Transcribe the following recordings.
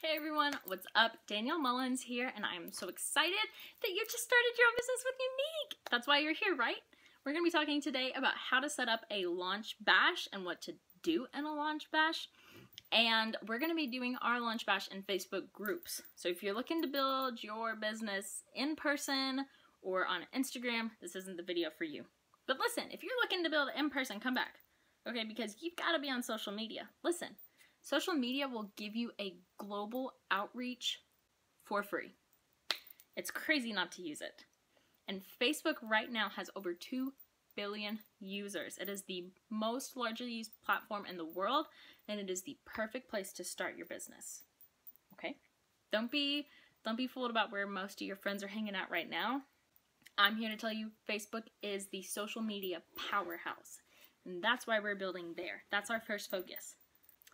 Hey everyone, what's up? Danielle Mullins here, and I'm so excited that you just started your own business with Younique. That's why you're here, right? We're going to be talking today about how to set up a launch bash and what to do in a launch bash. And we're going to be doing our launch bash in Facebook groups. So if you're looking to build your business in person or on Instagram, this isn't the video for you. But listen, if you're looking to build it in person, come back. Okay, because you've got to be on social media. Listen. Social media will give you a global outreach for free. It's crazy not to use it. And Facebook right now has over 2 billion users. It is the most largely used platform in the world, and it is the perfect place to start your business. Okay? Don't be fooled about where most of your friends are hanging out right now. I'm here to tell you Facebook is the social media powerhouse. And that's why we're building there. That's our first focus.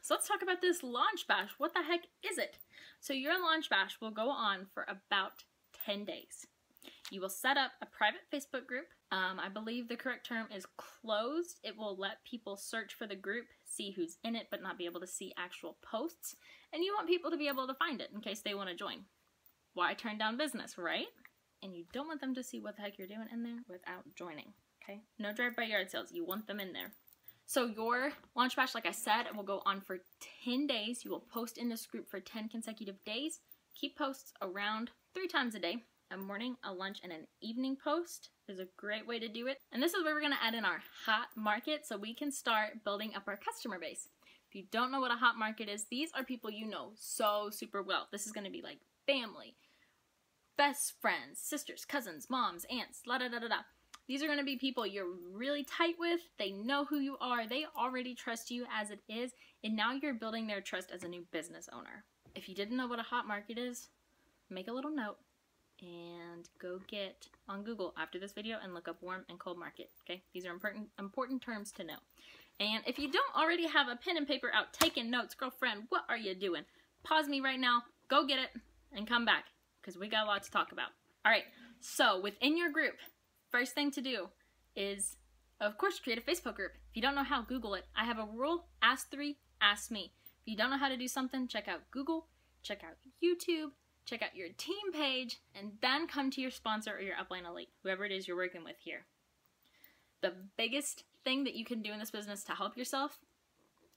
So let's talk about this launch bash. What the heck is it? So your launch bash will go on for about 10 days. You will set up a private Facebook group. I believe the correct term is closed. It will let people search for the group, see who's in it, but not be able to see actual posts. And you want people to be able to find it in case they want to join. Why turn down business, right? And you don't want them to see what the heck you're doing in there without joining, okay? No drive-by yard sales. You want them in there. So your launch bash, like I said, it will go on for 10 days. You will post in this group for 10 consecutive days. Keep posts around 3 times a day. A morning, a lunch, and an evening post is a great way to do it. And this is where we're going to add in our hot market so we can start building up our customer base. If you don't know what a hot market is, these are people you know so super well. This is going to be like family, best friends, sisters, cousins, moms, aunts, la-da-da-da-da. These are going to be people you're really tight with. They know who you are. They already trust you as it is. And now you're building their trust as a new business owner. If you didn't know what a hot market is, make a little note and go get on Google after this video and look up warm and cold market. Okay? These are important terms to know. And if you don't already have a pen and paper out taking notes, girlfriend, what are you doing? Pause me right now. Go get it and come back because we got a lot to talk about. All right. So within your group, first thing to do is, of course, create a Facebook group. If you don't know how, Google it. I have a rule, ask 3, ask me. If you don't know how to do something, check out Google, check out YouTube, check out your team page, and then come to your sponsor or your upline elite, whoever it is you're working with here. The biggest thing that you can do in this business to help yourself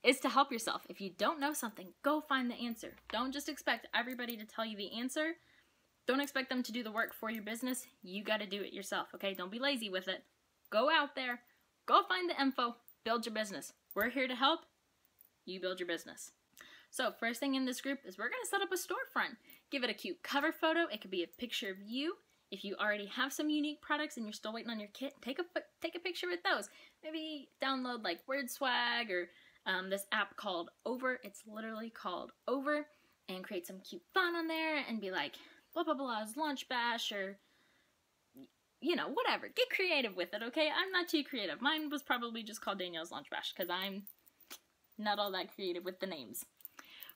is to help yourself. If you don't know something, go find the answer. Don't just expect everybody to tell you the answer. Don't expect them to do the work for your business. You got to do it yourself, okay? Don't be lazy with it. Go out there. Go find the info. Build your business. We're here to help. You build your business. So first thing in this group is we're going to set up a storefront. Give it a cute cover photo. It could be a picture of you. If you already have some Younique products and you're still waiting on your kit, take a picture with those. Maybe download like WordSwag or this app called Over. It's literally called Over. And create some cute fun on there and be like, blah, blah, blah's launch bash, or, you know, whatever. Get creative with it, okay? I'm not too creative. Mine was probably just called Danielle's launch bash, because I'm not all that creative with the names.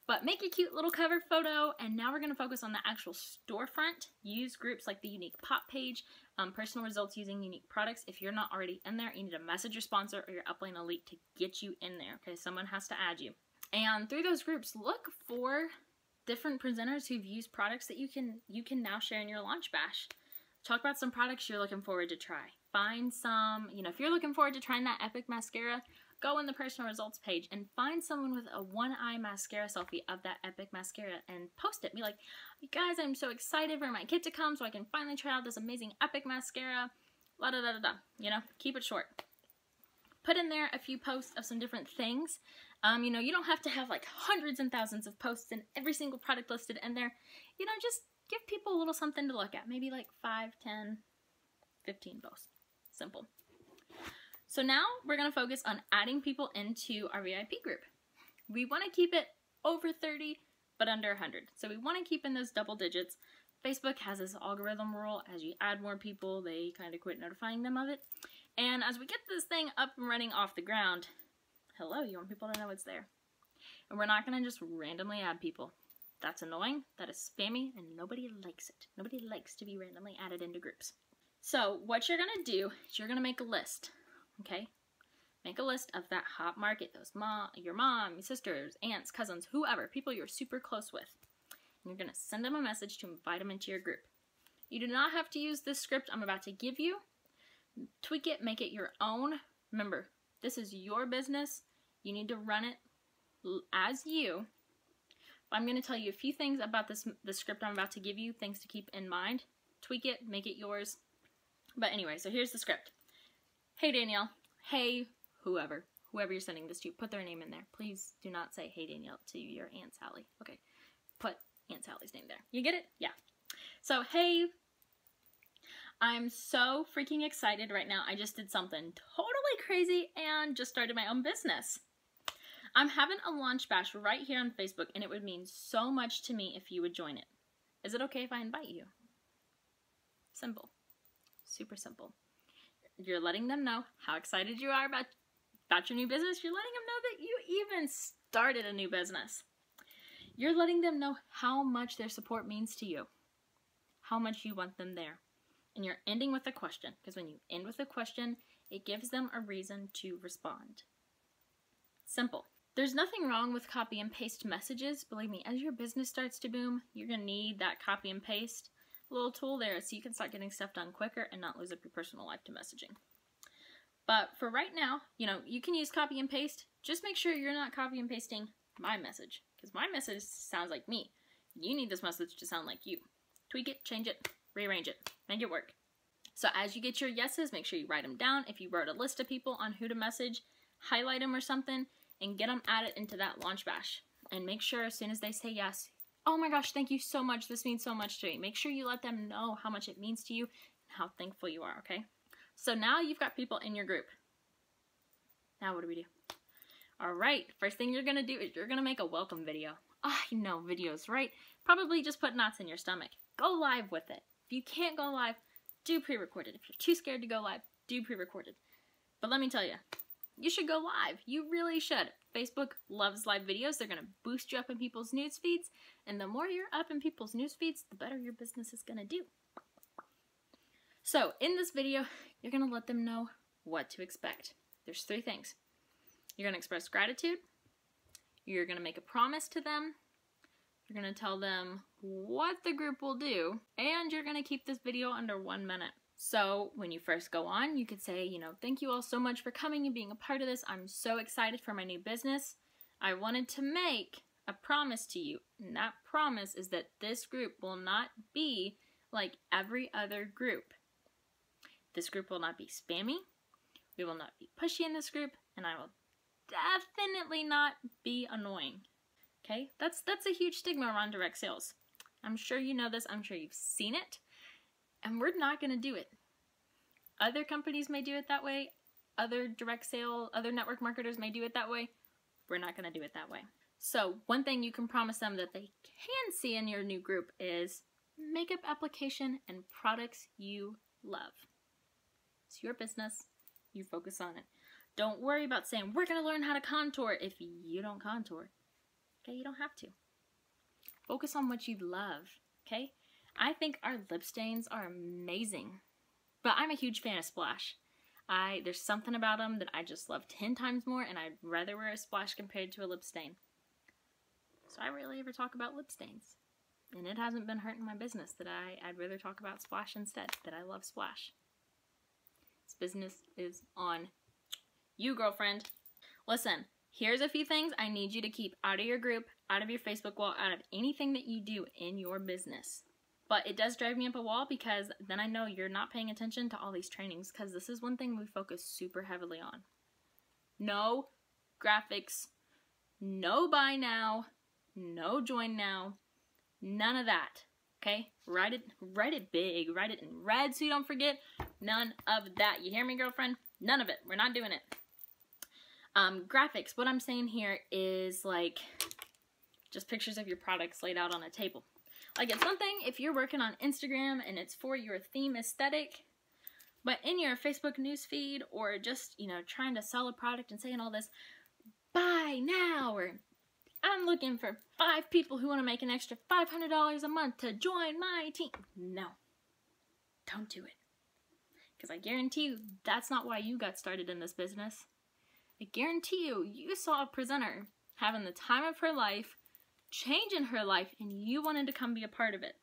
But make a cute little cover photo, and now we're going to focus on the actual storefront. Use groups like the Younique Pop page, personal results using Younique products. If you're not already in there, you need to message your sponsor or your upline elite to get you in there, okay? Someone has to add you. And through those groups, look for different presenters who've used products that you can now share in your launch bash. Talk about some products you're looking forward to try. Find some, you know, if you're looking forward to trying that epic mascara, go on the personal results page and find someone with a one-eye mascara selfie of that epic mascara and post it. Be like, you guys, I'm so excited for my kit to come so I can finally try out this amazing epic mascara. La da da da da. You know, keep it short. Put in there a few posts of some different things. You know, you don't have to have like hundreds and thousands of posts and every single product listed in there. You know, just give people a little something to look at. Maybe like 5, 10, 15 posts. Simple. So now we're going to focus on adding people into our VIP group. We want to keep it over 30, but under 100. So we want to keep in those double digits. Facebook has this algorithm rule. As you add more people, they kind of quit notifying them of it. And as we get this thing up and running off the ground, hello, you want people to know it's there. And we're not going to just randomly add people. That's annoying, that is spammy, and nobody likes it. Nobody likes to be randomly added into groups. So what you're going to do is you're going to make a list, okay? Make a list of that hot market, those your mom, your sisters, aunts, cousins, whoever, people you're super close with. You're going to send them a message to invite them into your group. You do not have to use this script I'm about to give you. Tweak it, make it your own. Remember, this is your business. You need to run it as you. I'm going to tell you a few things about the script I'm about to give you, things to keep in mind. Tweak it, make it yours. But anyway, so here's the script. Hey Danielle, hey whoever you're sending this to, put their name in there. Please do not say hey Danielle to your Aunt Sally. Okay, put Aunt Sally's name there. You get it? Yeah. So hey, I'm so freaking excited right now. I just did something totally crazy and just started my own business. I'm having a launch bash right here on Facebook, and it would mean so much to me if you would join it. Is it okay if I invite you? Simple. Super simple. You're letting them know how excited you are about your new business. You're letting them know that you even started a new business. You're letting them know how much their support means to you, how much you want them there. And you're ending with a question, because when you end with a question, it gives them a reason to respond. Simple. There's nothing wrong with copy and paste messages. Believe me, as your business starts to boom, you're going to need that copy and paste little tool there so you can start getting stuff done quicker and not lose up your personal life to messaging. But for right now, you can use copy and paste. Just make sure you're not copy and pasting my message, because my message sounds like me. You need this message to sound like you. Tweak it, change it, rearrange it, make it work. So as you get your yeses, make sure you write them down. If you wrote a list of people on who to message, highlight them or something, and get them added into that launch bash. And make sure as soon as they say yes, oh my gosh, thank you so much, this means so much to me. Make sure you let them know how much it means to you and how thankful you are, okay? So now you've got people in your group. Now what do we do? Alright, first thing you're going to do is you're going to make a welcome video. I know videos, right? Probably just put knots in your stomach. Go live with it. If you can't go live, do pre-recorded. If you're too scared to go live, do pre-recorded. But let me tell you, you should go live. You really should. Facebook loves live videos. They're going to boost you up in people's news feeds. And the more you're up in people's news feeds, the better your business is going to do. So in this video, you're going to let them know what to expect. There's 3 things. You're going to express gratitude. You're going to make a promise to them. You're going to tell them what the group will do. And you're going to keep this video under 1 minute. So when you first go on, you could say, thank you all so much for coming and being a part of this. I'm so excited for my new business. I wanted to make a promise to you. And that promise is that this group will not be like every other group. This group will not be spammy. We will not be pushy in this group. And I will definitely not be annoying. Okay? That's a huge stigma around direct sales. I'm sure you know this. I'm sure you've seen it. And we're not going to do it. Other companies may do it that way. Other network marketers may do it that way. We're not going to do it that way. So one thing you can promise them that they can see in your new group is makeup application and products you love. It's your business. You focus on it. Don't worry about saying, we're going to learn how to contour if you don't contour. Okay, you don't have to. Focus on what you love. Okay? I think our lip stains are amazing, but I'm a huge fan of Splash. There's something about them that I just love 10 times more, and I'd rather wear a Splash compared to a lip stain. So I rarely ever talk about lip stains, and it hasn't been hurting my business that I'd rather talk about Splash instead, that I love Splash. This business is on you, girlfriend. Listen, here's a few things I need you to keep out of your group, out of your Facebook wall, out of anything that you do in your business. But it does drive me up a wall because then I know you're not paying attention to all these trainings, because this is one thing we focus super heavily on. No graphics, no buy now, no join now, none of that. Okay? Write it big, write it in red so you don't forget. None of that. You hear me, girlfriend? None of it. We're not doing it. Graphics, what I'm saying here is like just pictures of your products laid out on a table. Like, it's one thing if you're working on Instagram and it's for your theme aesthetic, but in your Facebook newsfeed or just, trying to sell a product and saying all this, buy now, or I'm looking for 5 people who want to make an extra $500 a month to join my team. No, don't do it. Because I guarantee you that's not why you got started in this business. I guarantee you saw a presenter having the time of her life, change in her life and you wanted to come be a part of it.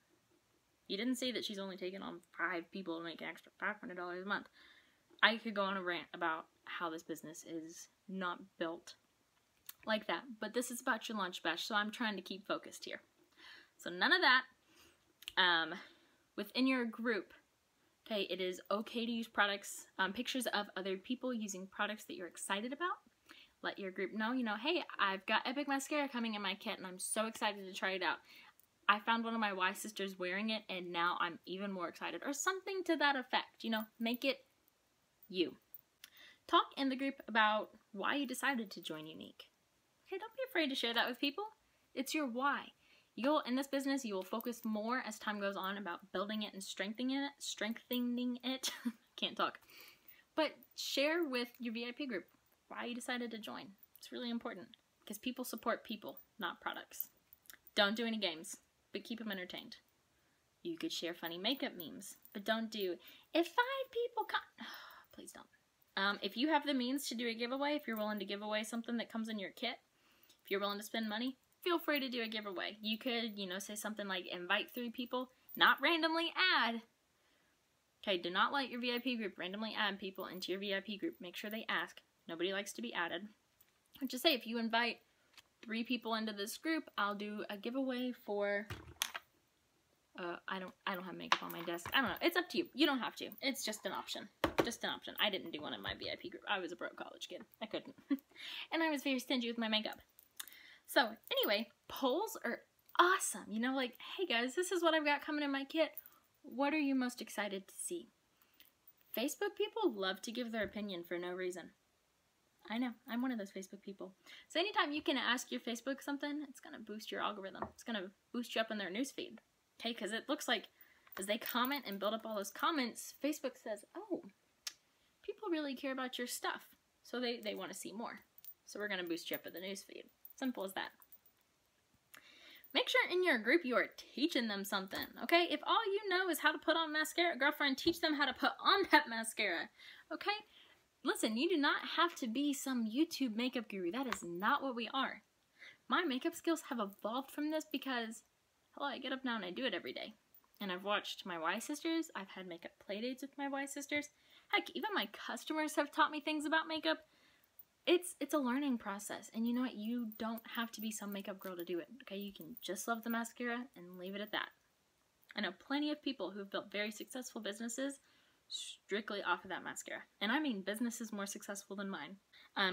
You didn't say that she's only taking on 5 people to make an extra $500 a month. I could go on a rant about how this business is not built like that, but this is about your launch bash, so I'm trying to keep focused here. So none of that. Within your group, okay, it is okay to use products, pictures of other people using products that you're excited about. Let your group know, hey, I've got Epic Mascara coming in my kit and I'm so excited to try it out. I found one of my Y sisters wearing it and now I'm even more excited. Or something to that effect, make it you. Talk in the group about why you decided to join Younique. Okay, don't be afraid to share that with people. It's your why. In this business, you will focus more as time goes on about building it and strengthening it. Can't talk. But share with your VIP group why you decided to join. It's really important because people support people, not products. Don't do any games, but keep them entertained. You could share funny makeup memes, but don't do, if 5 people come, please don't. If you have the means to do a giveaway, if you're willing to give away something that comes in your kit, if you're willing to spend money, feel free to do a giveaway. You could, say something like invite 3 people, not randomly add. Okay, do not let your VIP group randomly add people into your VIP group. Make sure they ask. Nobody likes to be added. Or just say, if you invite 3 people into this group, I'll do a giveaway for, I don't have makeup on my desk. I don't know. It's up to you. You don't have to. It's just an option. Just an option. I didn't do one in my VIP group. I was a broke college kid. I couldn't. And I was very stingy with my makeup. So, anyway, polls are awesome. Hey guys, this is what I've got coming in my kit. What are you most excited to see? Facebook people love to give their opinion for no reason. I know, I'm one of those Facebook people. So anytime you can ask your Facebook something, it's going to boost your algorithm. It's going to boost you up in their newsfeed. Okay, because it looks like as they comment and build up all those comments, Facebook says, oh, people really care about your stuff. So they want to see more. So we're going to boost you up in the newsfeed. Simple as that. Make sure in your group you are teaching them something, okay? If all you know is how to put on mascara, girlfriend, teach them how to put on that mascara, okay? Listen, you do not have to be some YouTube makeup guru. That is not what we are. My makeup skills have evolved from this because, hello, I get up now and I do it every day. And I've watched my Y sisters. I've had makeup play dates with my Y sisters. Heck, even my customers have taught me things about makeup. It's a learning process, and you know what? You don't have to be some makeup girl to do it, okay? You can just love the mascara and leave it at that. I know plenty of people who've built very successful businesses strictly off of that mascara. And I mean businesses more successful than mine.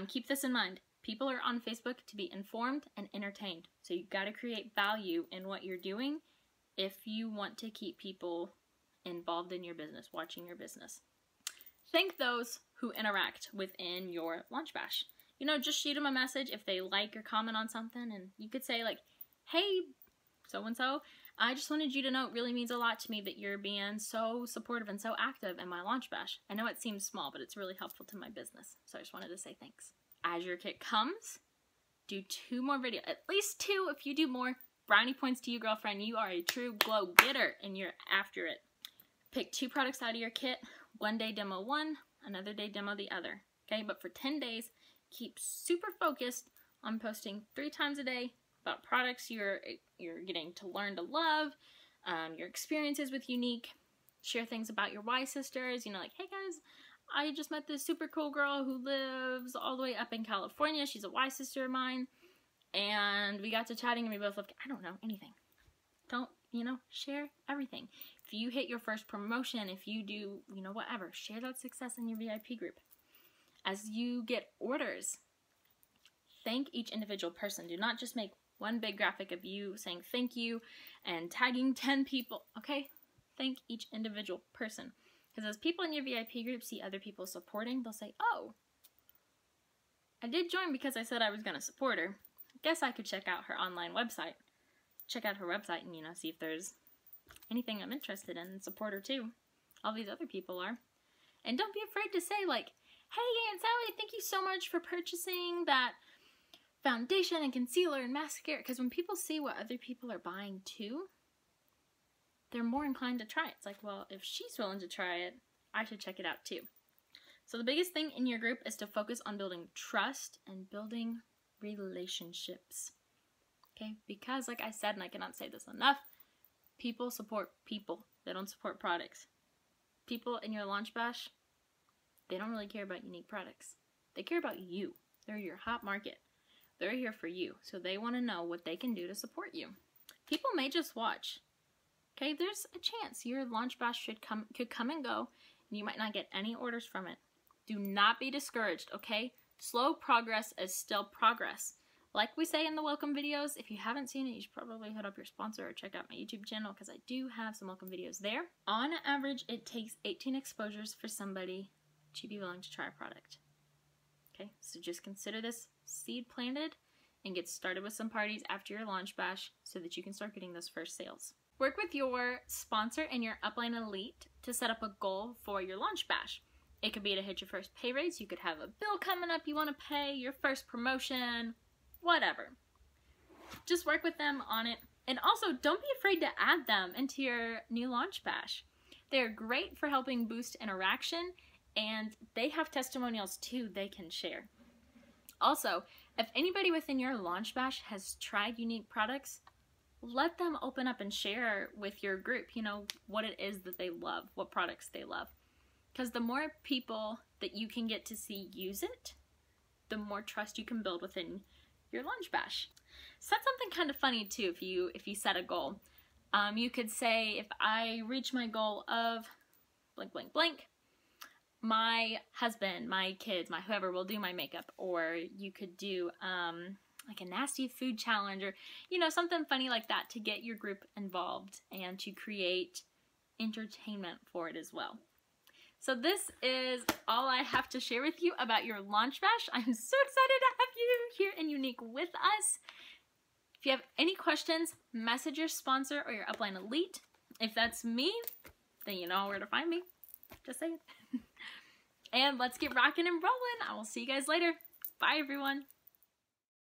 Keep this in mind. People are on Facebook to be informed and entertained, so you've got to create value in what you're doing if you want to keep people involved in your business, watching your business. Thank those who interact within your launch bash. Just shoot them a message if they like or comment on something, and you could say like, hey, so-and-so, I just wanted you to know it really means a lot to me that you're being so supportive and so active in my launch bash. I know it seems small, but it's really helpful to my business, so I just wanted to say thanks. As your kit comes, do 2 more videos, at least 2 if you do more. Brownie points to you, girlfriend. You are a true glow getter, and you're after it. Pick 2 products out of your kit. One day demo one, another day demo the other. Okay, but for 10 days, keep super focused on posting 3 times a day about products you're getting to learn to love, your experiences with Younique. Share things about your Y sisters. Like, hey guys, I just met this super cool girl who lives all the way up in California. She's a Y sister of mine, and we got to chatting and we both loved, I don't know, anything. Don't, share everything. If you hit your first promotion, if you do, whatever, share that success in your VIP group. As you get orders, thank each individual person. Do not just make one big graphic of you saying thank you and tagging 10 people, okay? Thank each individual person. Because as people in your VIP group see other people supporting, they'll say, oh, I did join because I said I was going to support her. Guess I could check out her online website. Check out her website and, see if there's anything I'm interested in and support her too. All these other people are. And don't be afraid to say like, hey Aunt Sally, thank you so much for purchasing that foundation and concealer and mascara. Because when people see what other people are buying too, they're more inclined to try it. It's like, well, if she's willing to try it, I should check it out too. So the biggest thing in your group is to focus on building trust and building relationships. Okay, because like I said, and I cannot say this enough, people support people. They don't support products. People in your launch bash, they don't really care about younique products. They care about you. They're your hot market. They're here for you, so they want to know what they can do to support you. People may just watch. Okay, there's a chance your launch bash could come and go, and you might not get any orders from it. Do not be discouraged, okay? Slow progress is still progress. Like we say in the welcome videos, if you haven't seen it, you should probably hit up your sponsor or check out my YouTube channel because I do have some welcome videos there. On average, it takes 18 exposures for somebody to be willing to try a product. Okay, so just consider this seed planted and get started with some parties after your launch bash so that you can start getting those first sales. Work with your sponsor and your upline elite to set up a goal for your launch bash. It could be to hit your first pay raise. You could have a bill coming up you want to pay, your first promotion, whatever. Just work with them on it. And also, don't be afraid to add them into your new launch bash. They're great for helping boost interaction, and they have testimonials too they can share. Also, if anybody within your launch bash has tried younique products, let them open up and share with your group, you know, what it is that they love, what products they love. Because the more people that you can get to see use it, the more trust you can build within your launch bash. Set something kind of funny too if you set a goal. You could say, if I reach my goal of blank blank blank, my husband, my kids, my whoever will do my makeup. Or you could do like a nasty food challenge, or you know, something funny like that to get your group involved and to create entertainment for it as well. So this is all I have to share with you about your launch bash. I'm so excited to have you here in younique with us. If you have any questions, message your sponsor or your upline elite. If that's me, then you know where to find me. Just say it. And let's get rocking and rolling. I will see you guys later. Bye, everyone.